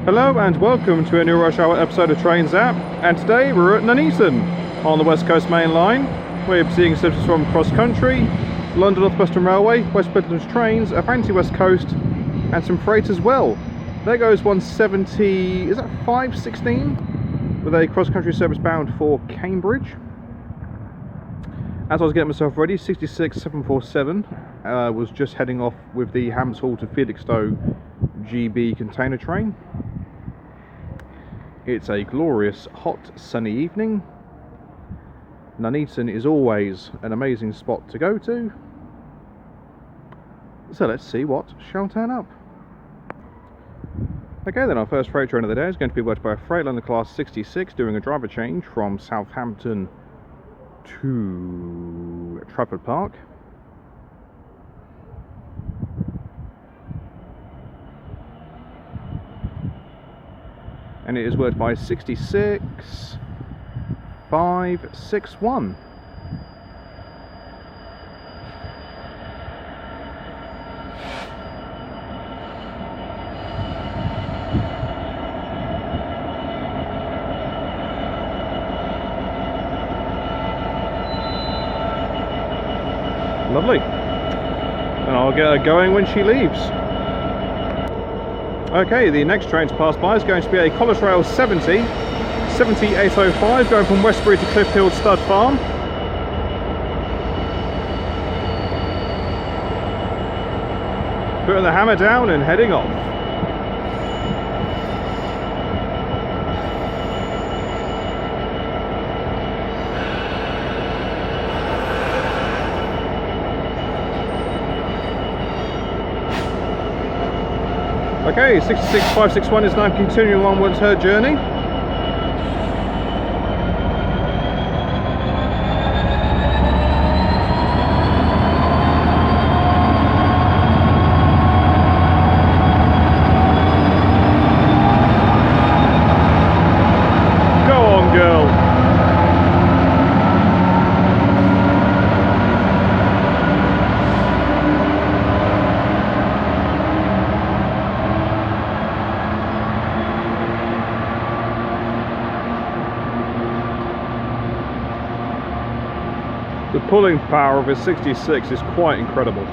Hello and welcome to a new rush hour episode of Trains App, and today we're at Nuneaton on the West Coast Mainline. We're seeing services from cross country, London Northwestern Railway, West Midlands Trains, Avanti West Coast, and some freight as well. There goes 170, is that 516? With a cross country service bound for Cambridge. As I was getting myself ready, 66747 was just heading off with the Hams Hall to Felixstowe GB container train. It's a glorious, hot, sunny evening. Nuneaton is always an amazing spot to go to. So let's see what shall turn up. Okay then, our first freight train of the day is going to be worked by a Freightliner Class 66 doing a driver change from Southampton to Trafford Park. And it is worked by 66561. Lovely. And I'll get her going when she leaves. Okay, the next train to pass by is going to be a Colas Rail 70805 going from Westbury to Clifffield Stud Farm. Putting the hammer down and heading off. Okay, 66561 is now continuing onwards her journey. Go on, girl. The pulling power of a 66 is quite incredible.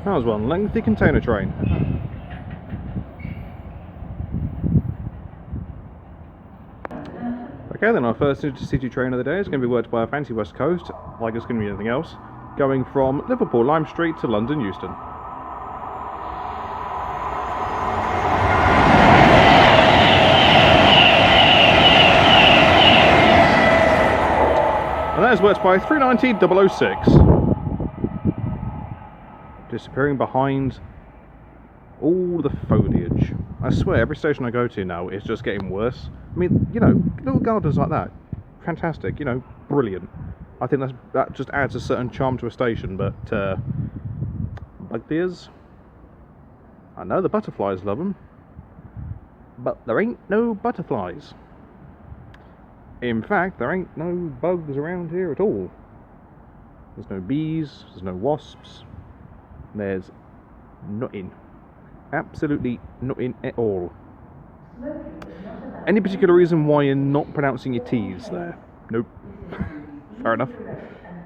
That was one lengthy container train. Okay then, our first Intercity train of the day is going to be worked by Avanti West Coast, like it's going to be anything else, going from Liverpool Lime Street to London Euston. And that is worked by 390006. Disappearing behind all the foliage. I swear, every station I go to now is just getting worse. I mean, you know, little gardens like that, fantastic, you know, brilliant. I think that just adds a certain charm to a station, but bugbears, I know the butterflies love them, but there ain't no butterflies. In fact, there ain't no bugs around here at all. There's no bees, there's no wasps, there's nothing. Absolutely nothing at all. Any particular reason why you're not pronouncing your T's there? Nope. Fair enough.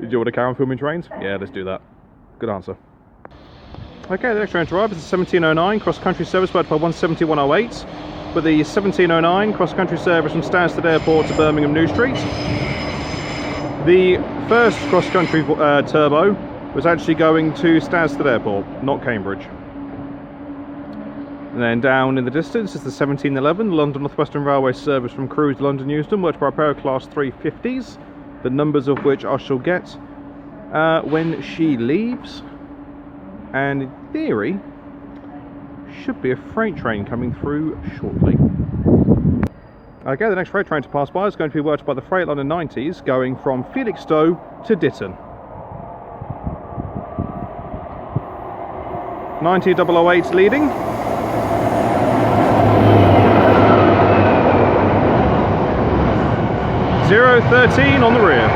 Did you want to carry on filming trains? Yeah, let's do that. Good answer. Okay, the next train to arrive is the 1709 cross-country service worked by 17108, with the 1709 cross-country service from Stansted Airport to Birmingham New Street. The first cross-country turbo was actually going to Stansted Airport, not Cambridge. And then down in the distance is the 1711 London Northwestern Railway service from Crewe to London Euston, worked by a pair of Class 350s, the numbers of which I shall get when she leaves. And in theory, should be a freight train coming through shortly. Okay, the next freight train to pass by is going to be worked by the Freightliner 90s, going from Felixstowe to Ditton. 90008 leading. .013 on the rear.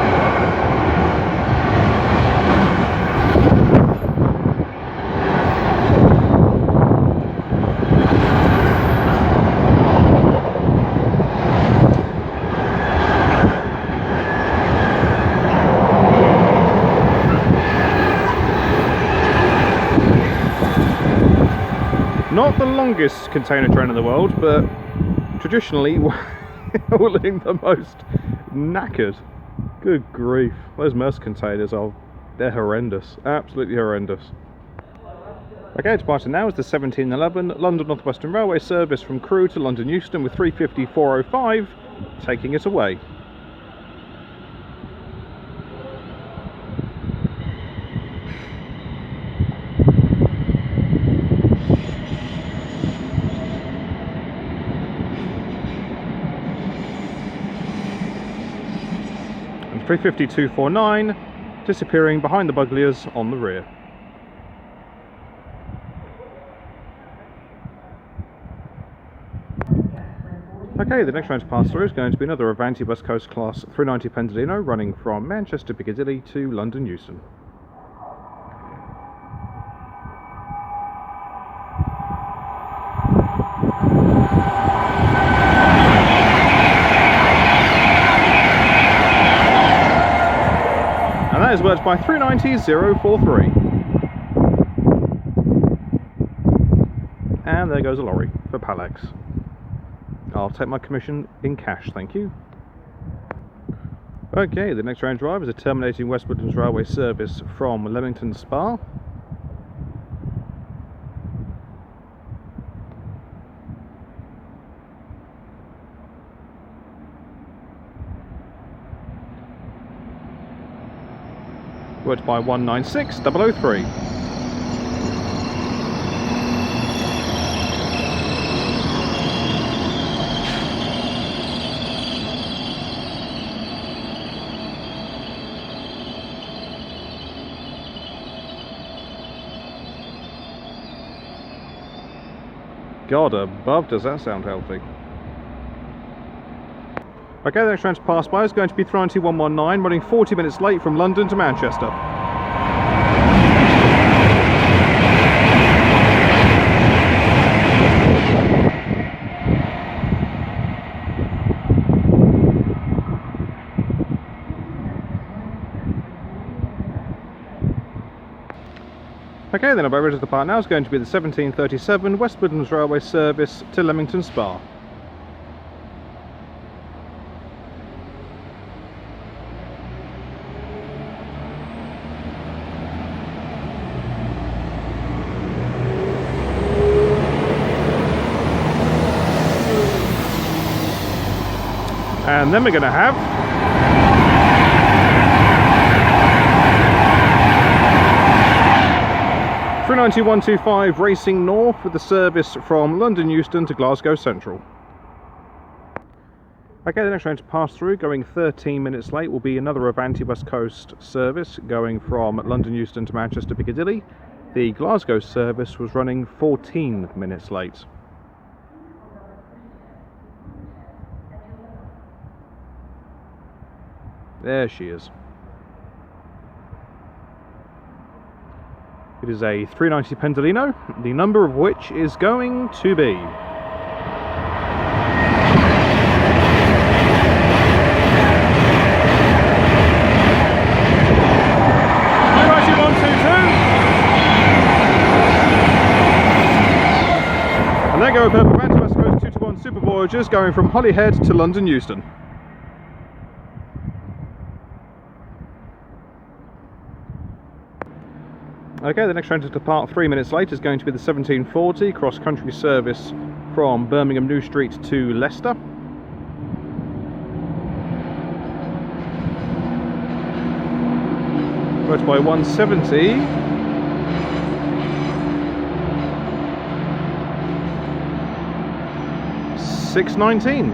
Not the longest container train in the world, but traditionally hauling the most knackered. Good grief, those Maersk containers they're horrendous, absolutely horrendous. Okay, departing now is the 1711 London Northwestern Railway service from Crewe to London Euston with 350-405 taking it away. And 350-249 disappearing behind the Bugliers on the rear. Okay, the next train to pass through is going to be another Avanti West Coast Class 390 Pendolino running from Manchester Piccadilly to London Euston. And that is worked by 390-043. And there goes a lorry for Palex. I'll take my commission in cash, thank you. Okay, the next train drive is a terminating West Midlands Railway service from Leamington Spa. Worked by 196-003. God above, does that sound healthy. Okay, the next train to pass by is going to be 39119, running 40 minutes late from London to Manchester. Okay, then about ready to depart now is going to be the 1737 West Midlands Railway service to Leamington Spa. And then we're going to have 39125 racing north with the service from London Euston to Glasgow Central. Okay, the next train to pass through, going 13 minutes late, will be another Avanti West Coast service going from London Euston to Manchester Piccadilly. The Glasgow service was running 14 minutes late. There she is. It is a 390 Pendolino, the number of which is going to be 39122. go with Avanti West Coast 221 Super Voyagers going from Holyhead to London Euston. Okay, the next train to depart 3 minutes late is going to be the 1740 cross-country service from Birmingham New Street to Leicester. Worked by 170. 619.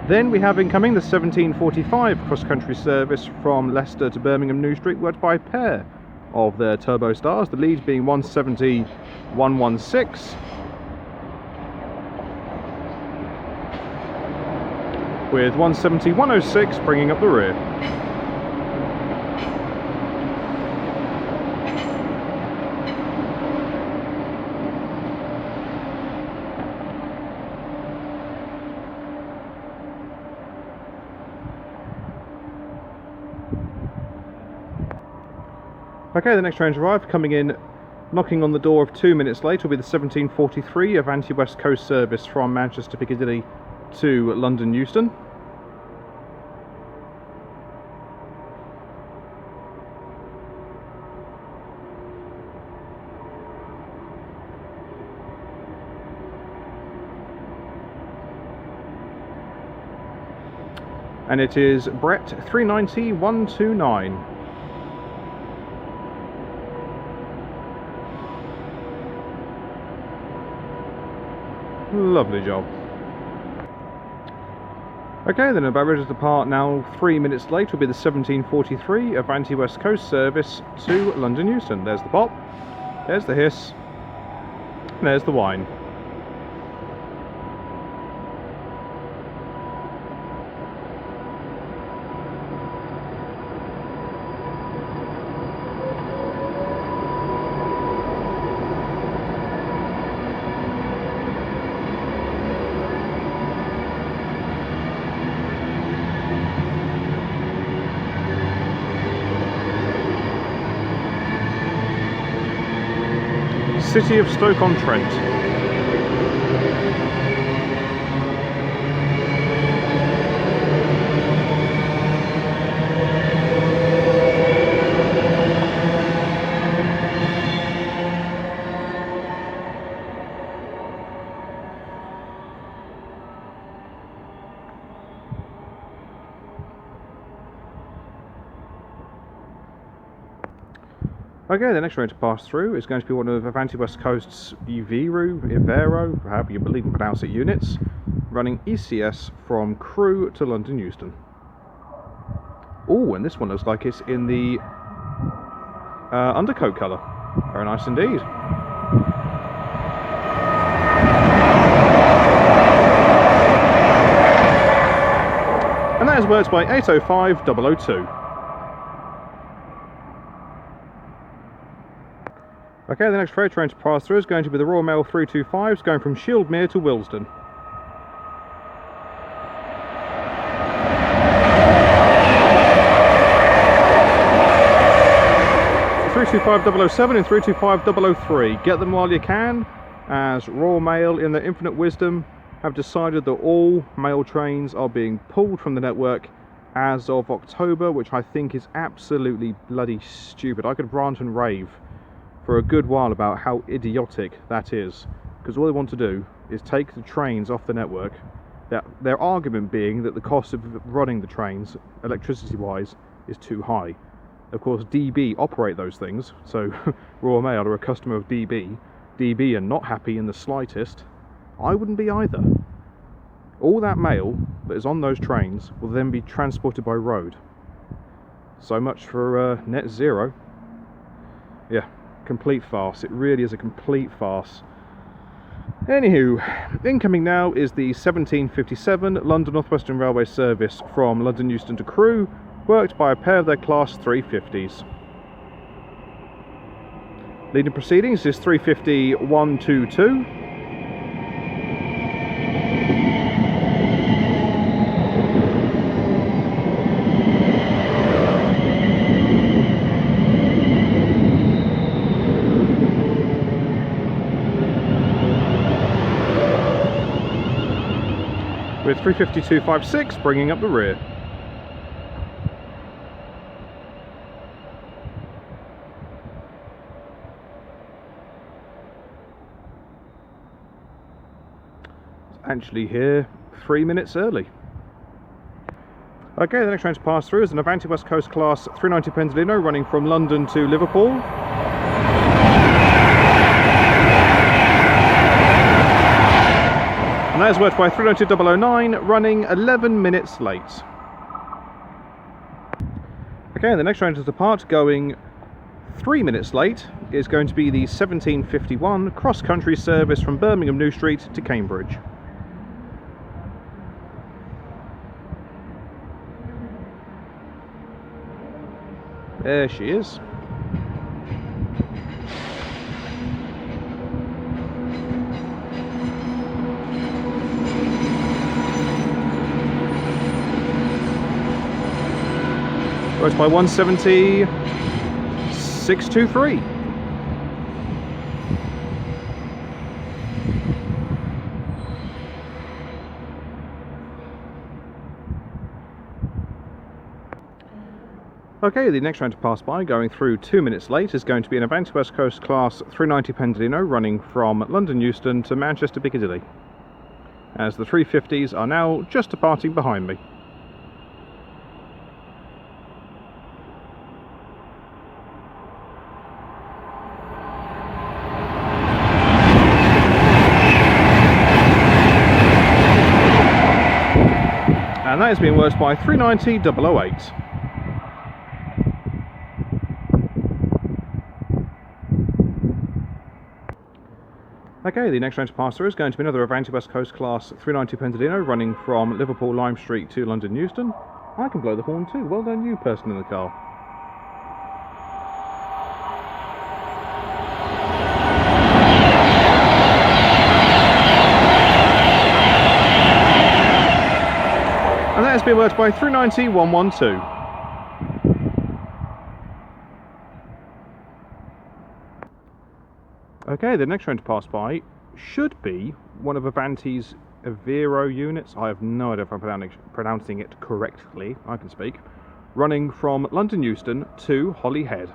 Then we have incoming the 1745 cross-country service from Leicester to Birmingham New Street, worked by a pair of their turbo stars, the lead being 170 116, with 170 106 bringing up the rear. Okay, the next train's arrived, coming in, knocking on the door of 2 minutes late will be the 1743 Avanti West Coast service from Manchester Piccadilly to London Euston. And it is Brett 390 129. Lovely job. Okay, then about ready to depart now 3 minutes late will be the 1743 Avanti West Coast service to London Euston. There's the pop, there's the hiss, and there's the whine. City of Stoke-on-Trent. Okay, the next train to pass through is going to be one of Avanti West Coast's Ivero, however you believe and pronounce it, units, running ECS from Crewe to London Euston. Oh, and this one looks like it's in the undercoat colour. Very nice indeed. And that is worked by 805 002. Okay, the next freight train to pass through is going to be the Royal Mail 325s going from Shieldmere to Willesden. .325 007 and 325 003. Get them while you can, as Royal Mail in their infinite wisdom have decided that all mail trains are being pulled from the network as of October, which I think is absolutely bloody stupid. I could rant and rave for a good while about how idiotic that is, because all they want to do is take the trains off the network. Their argument being that the cost of running the trains, electricity wise, is too high. Of course, DB operate those things, so Royal Mail are a customer of DB. DB are not happy in the slightest. I wouldn't be either. All that mail that is on those trains will then be transported by road. So much for net zero. Yeah, complete farce. It really is a complete farce. Anywho, incoming now is the 1757 London Northwestern Railway service from London Euston to Crewe, worked by a pair of their Class 350s. Leading proceedings is 350 122. with 352.56 bringing up the rear. Actually here 3 minutes early. Okay, the next train to pass through is an Avanti West Coast class 390 Pendolino running from London to Liverpool. And that is worked by 392.009 running 11 minutes late. Okay, the next train to depart going 3 minutes late is going to be the 1751 cross-country service from Birmingham New Street to Cambridge. There she is. Goes by 170.623. Okay, the next train to pass by, going through 2 minutes late, is going to be an Avanti West Coast class 390 Pendolino running from London Euston to Manchester Piccadilly, as the 350s are now just departing behind me. And that is being worked by 390.008. Okay, the next train to pass through is going to be another Avanti West Coast class 390 Pendolino running from Liverpool Lime Street to London Euston. I can blow the horn too. Well done you, person in the car. And that has been worked by 390.112. Okay, the next train to pass by should be one of Avanti's Avero units. I have no idea if I'm pronouncing it correctly. I can speak. Running from London Euston to Holyhead.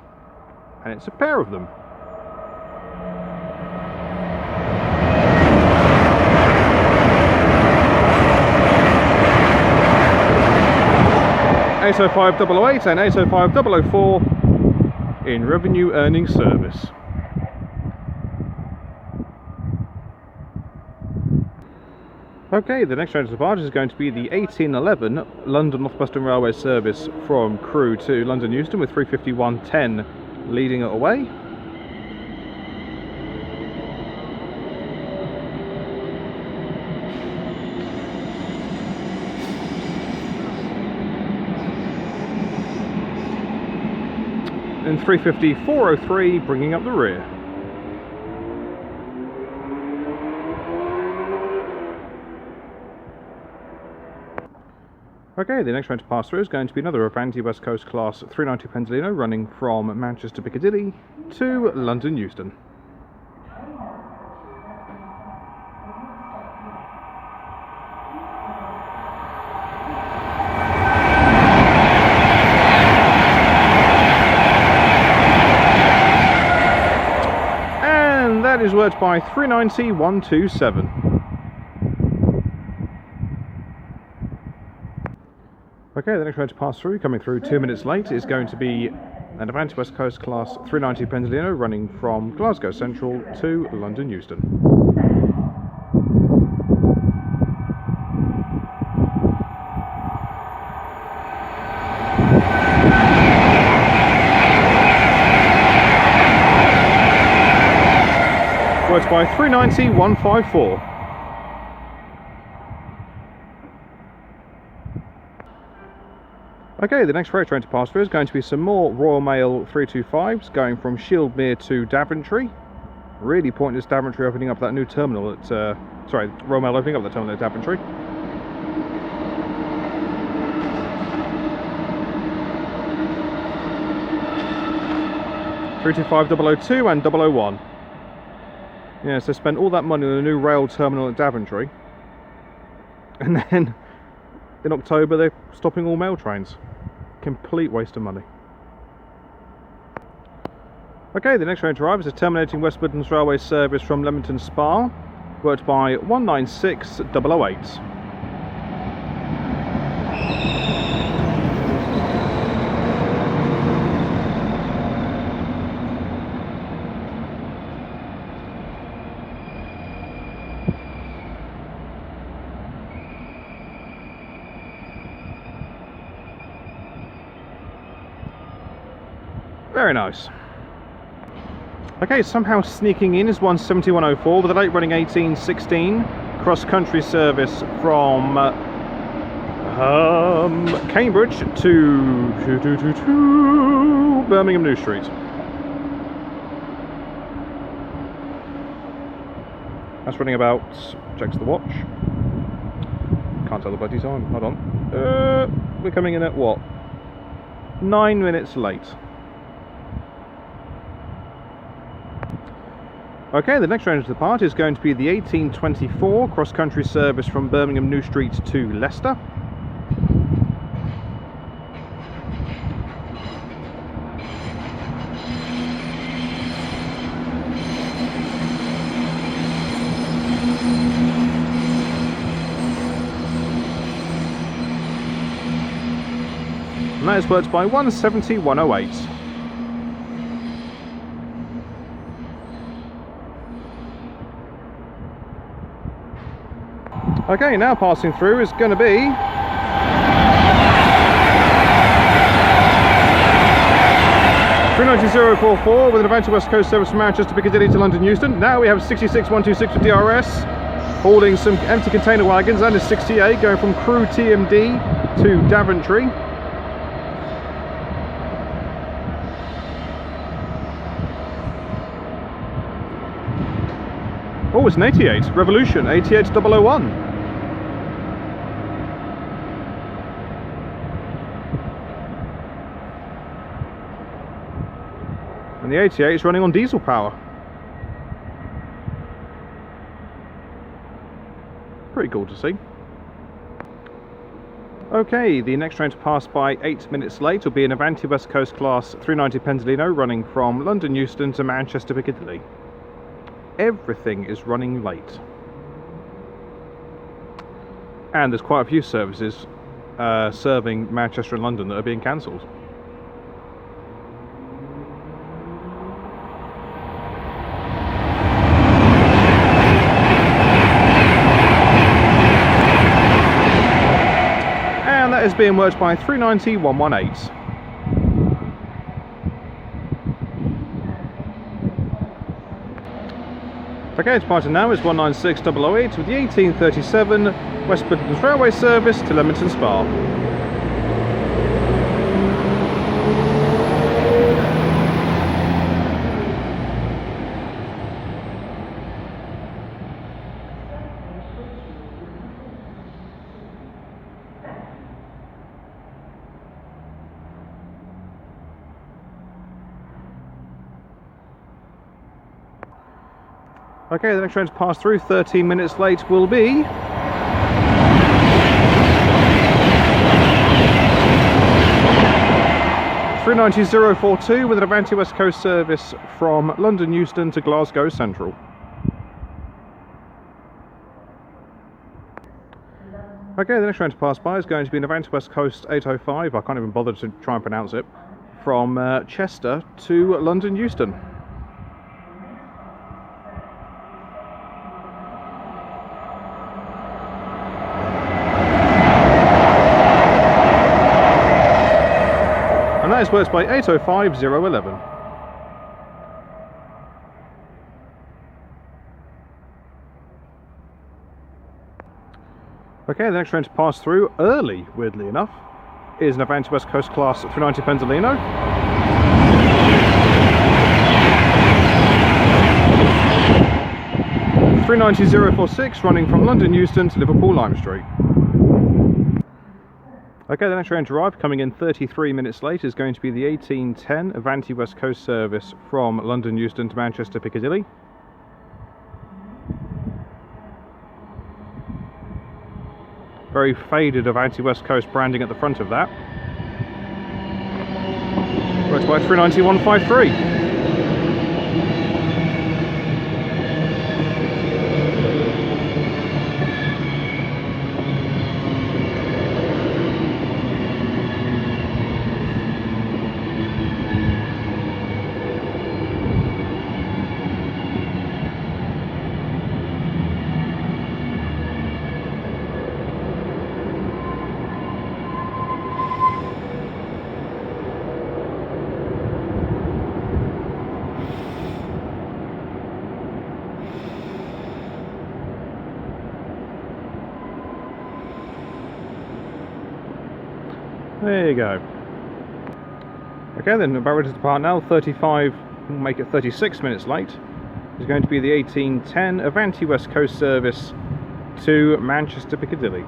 And it's a pair of them. (805.008) and (805.004) in revenue earning service. Okay, the next train to depart is going to be the 1811 London Northwestern Railway service from Crewe to London Euston with 351.10 leading it away. And 354.03 bringing up the rear. Okay, the next train to pass through is going to be another Avanti West Coast class 390 Pendolino running from Manchester Piccadilly to London Euston. And that is worked by 390.127. Okay, the next train to pass through, coming through 2 minutes late, is going to be an Avanti West Coast class 390 Pendolino running from Glasgow Central to London Euston. Worked by 390.154. Okay, the next freight train to pass through is going to be some more Royal Mail 325s going from Shieldmere to Daventry. Really pointless Daventry opening up that new terminal at, Royal Mail opening up the terminal at Daventry. (325.002) and 001. Yeah, so spent all that money on a new rail terminal at Daventry. And then in October they're stopping all mail trains. Complete waste of money. Okay, the next train to arrive is a terminating West Midlands Railway service from Leamington Spa, worked by 196008. Very nice. Okay, somehow sneaking in is 17104 with a late running 1816 cross-country service from Cambridge to Birmingham New Street. That's running about, checks the watch, can't tell the bloody time, hold on. We're coming in at what? 9 minutes late. Okay, the next train to depart is going to be the 1824 cross-country service from Birmingham New Street to Leicester. And that is worked by 17108. Okay, now passing through is going to be (39044) with an Avanti West Coast service from Manchester Piccadilly to London Euston. Now we have 66126 with DRS, hauling some empty container wagons, and a 68 going from Crewe TMD to Daventry. Oh, it's an 88, Revolution, 88001. And the 88 is running on diesel power. Pretty cool to see. Okay, the next train to pass by 8 minutes late will be an Avanti West Coast Class 390 Pendolino running from London Euston to Manchester Piccadilly. Everything is running late. And there's quite a few services serving Manchester and London that are being cancelled. And that is being worked by 390-118. Okay, departing now is 196-008 with the 1837 West Midlands Railway service to Leamington Spa. Okay, the next train to pass through 13 minutes late will be (390-042) with an Avanti West Coast service from London Euston to Glasgow Central. Okay, the next train to pass by is going to be an Avanti West Coast 805, I can't even bother to try and pronounce it, from Chester to London Euston. And that is worked by 805-011. Okay, the next train to pass through early, weirdly enough, is an Avanti West Coast Class 390 Pendolino. (390-046) running from London Euston to Liverpool Lime Street. Okay, the next train to arrive, coming in 33 minutes late, is going to be the 1810 Avanti West Coast service from London Euston to Manchester Piccadilly. very faded Avanti West Coast branding at the front of that. Right by 39153. There you go. Okay then, about ready to depart now. 35, we'll make it 36 minutes late. Is going to be the 1810 Avanti West Coast service to Manchester Piccadilly.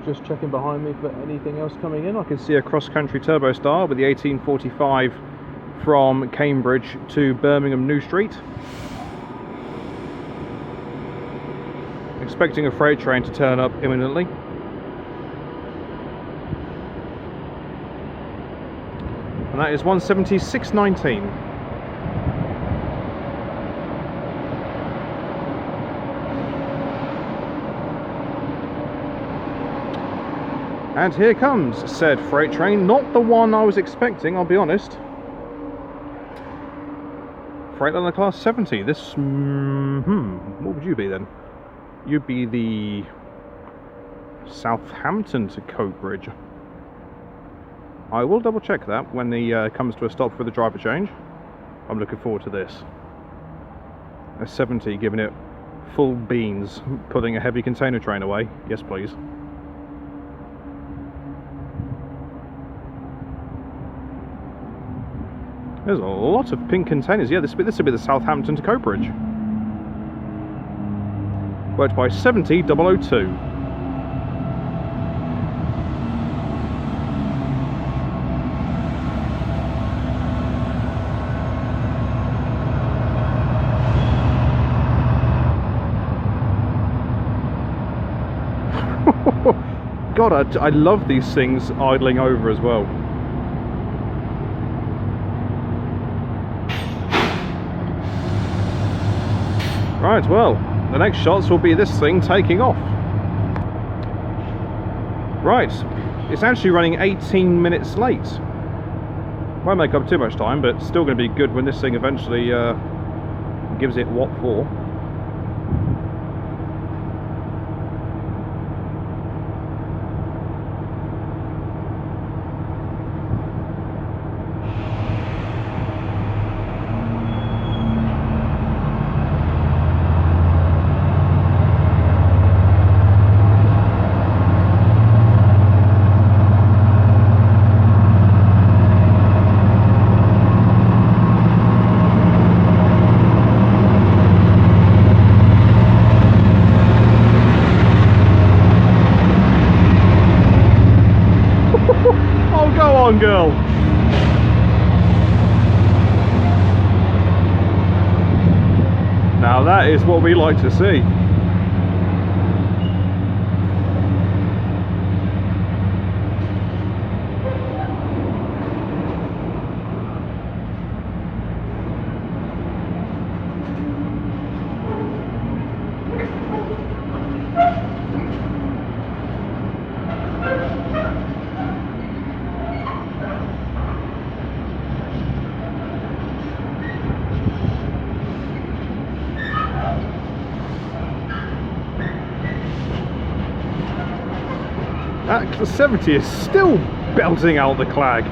Just checking behind me for anything else coming in. I can see a cross-country turbo star with the 1845 from Cambridge to Birmingham New Street. Expecting a freight train to turn up imminently. And that is 176.19. And here comes said freight train, not the one I was expecting, I'll be honest. Freightliner Class 70. This, what would you be then? You'd be the Southampton to Coatbridge. I will double check that when he comes to a stop for the driver change. I'm looking forward to this. A 70 giving it full beans, putting a heavy container train away. Yes please. There's a lot of pink containers. Yeah, this would be the Southampton to Coatbridge. Worked by 70002. God, I love these things idling over as well. Right, well, the next shots will be this thing taking off. Right, it's actually running 18 minutes late. Won't make up too much time, but still going to be good when this thing eventually gives it what for. Girl. Now that is what we like to see. That 70 is still belting out the clag.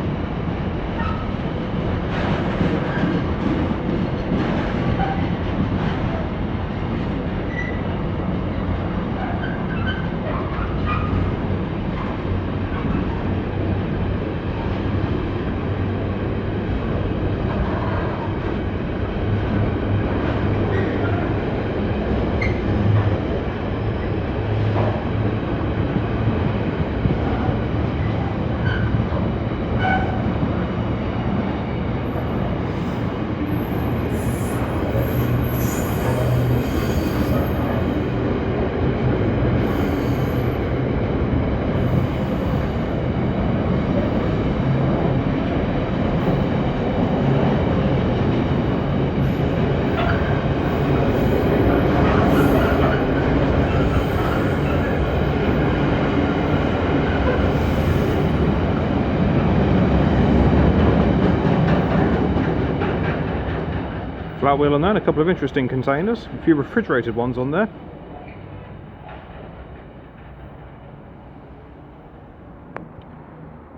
flat wheel on there, and a couple of interesting containers, a few refrigerated ones on there.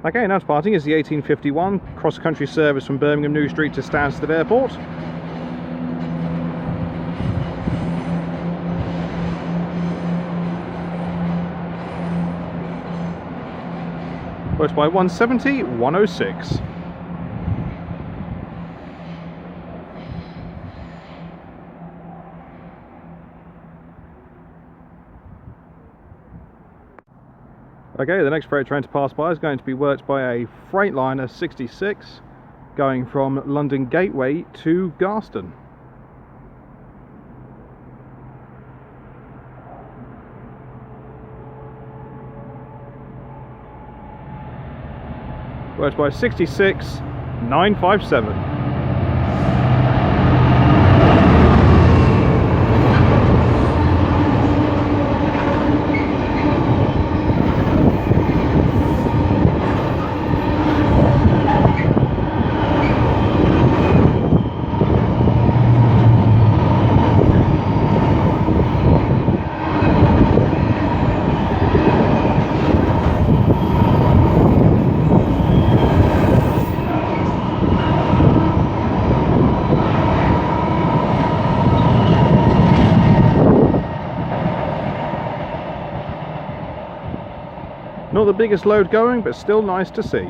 Okay, now departing is the 1851 cross-country service from Birmingham New Street to Stansted Airport. Works by 170, 106. Okay, the next freight train to pass by is going to be worked by a Freightliner 66 going from London Gateway to Garston. Worked by 66 957. Not the biggest load going, but still nice to see.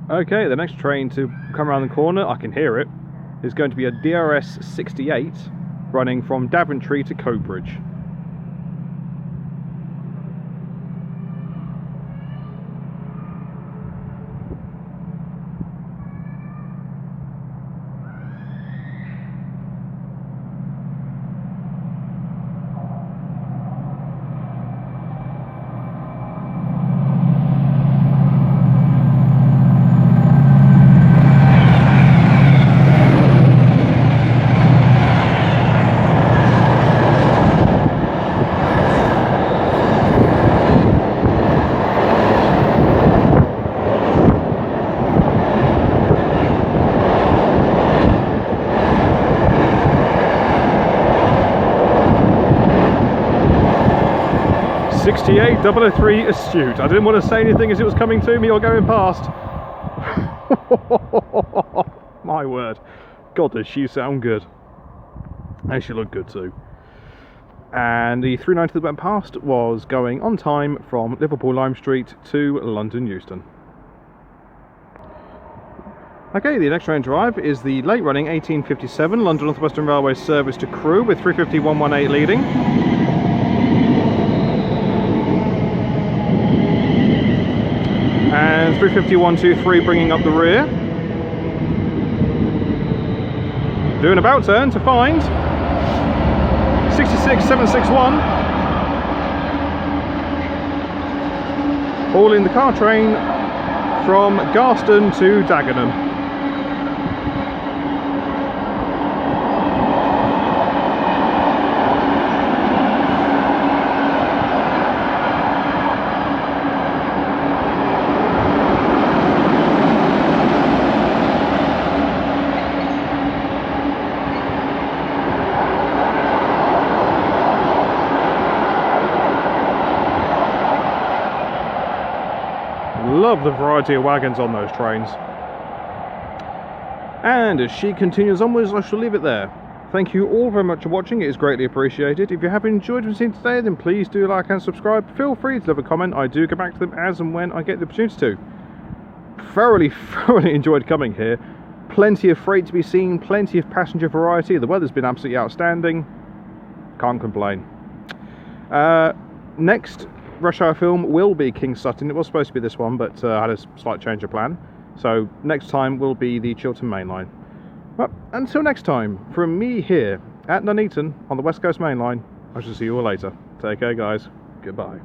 Okay, the next train to come around the corner, I can hear it, is going to be a DRS 68 running from Coventry to Coatbridge. '68 003 Astute. I didn't want to say anything as it was coming to me or going past. My word. God, does she sound good. And she looked good too. And the 390 that went past was going on time from Liverpool Lime Street to London Euston. Okay, the next train to arrive is the late running 1857 London Northwestern Railway service to Crewe with 350-118 leading. And 350-123 bringing up the rear. Doing about turn to find 66-761. All in the car train from Garston to Dagenham. Love the variety of wagons on those trains. And as she continues onwards, I shall leave it there. Thank you all very much for watching, it is greatly appreciated. If you have enjoyed what you've seen today, then please do like and subscribe. Feel free to leave a comment, I do go back to them as and when I get the opportunity to. Thoroughly enjoyed coming here. Plenty of freight to be seen, plenty of passenger variety, the weather's been absolutely outstanding. Can't complain. Next rush hour film will be King Sutton. It was supposed to be this one, but I had a slight change of plan. So next time will be the Chiltern Mainline. Well, until next time, from me here at Nuneaton on the West Coast Mainline, I shall see you all later. Take care, guys. Goodbye.